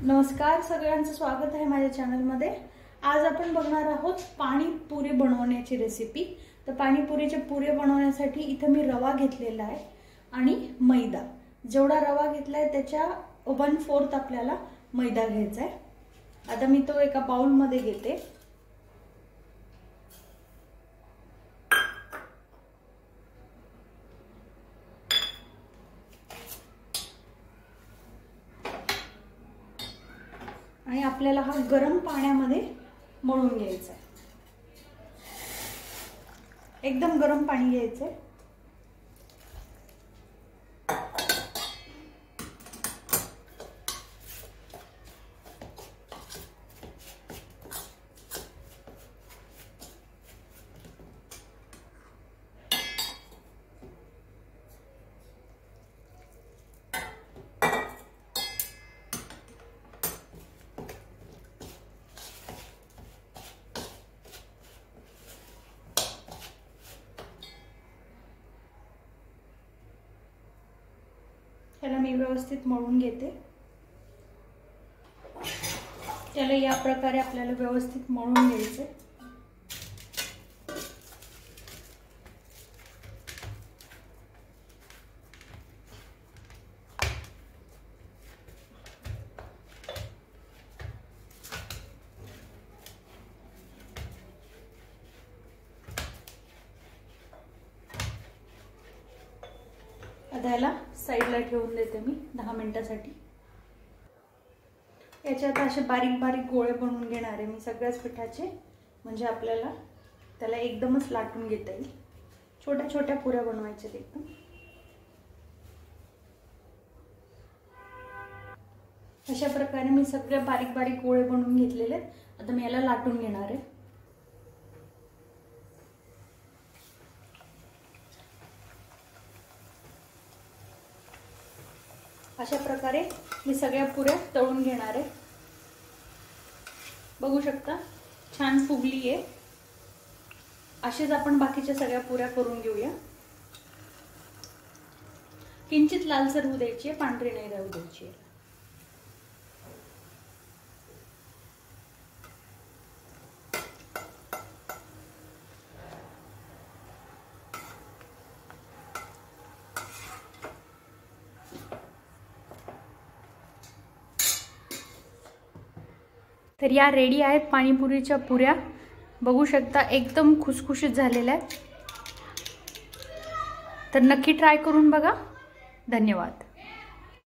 नमस्कार, सगळ्यांचं स्वागत आहे माझ्या चॅनलमध्ये। आज आपण बघणार आहोत पाणीपुरी बनवण्याची रेसिपी। तर पाणीपुरीचे पुरे बनवण्यासाठी इथे मी रवा घेतलेला आहे आणि मैदा। जेवढा रवा घेतलाय त्याच्या 1/4 आपल्याला मैदा घ्यायचा आहे। आता मी तो एका बाउल मध्ये घेते। आणि आपल्याला हा गरम पाण्यामध्ये मळून घ्यायचा आहे। एकदम गरम पाणी घ्यायचं आहे। त्याला मी व्यवस्थित मळून घेते। त्याला या प्रकारे आपल्याला व्यवस्थित मळून घ्यायचे। आता याला साइडला ठेवून देते मी 10 मिनिटांसाठी। याच्यात असे बारीक बारीक गोळे बनवून घेणार आहे मी सगळ्याच पिठाचे, म्हणजे आपल्याला त्याला एकदमच लाटून घेता येईल। छोट्या छोट्या पुऱ्या बनवायच्या एकदम। अशा प्रकारे मी सगळे बारीक बारीक गोळे बनवून घेतलेले आहेत। आता मी याला लाटून घेणार आहे। अशा प्रकारे मी सगळ्या पुऱ्या तळून घेणार आहे। बघू शकता छान फुगली आहे। असेच आपण बाकीच्या सगळ्या पुऱ्या करून घेऊया। किंचित लालसर होऊ द्यायची आहे, पांढरी नाही राहू द्यायची आहे। तर या रेडी आहेत पाणीपुरीच्या पुऱ्या। बघू शकता एकदम खुसखुशीत झालेल्या आहेत। तर नक्की ट्राय करून बघा। धन्यवाद।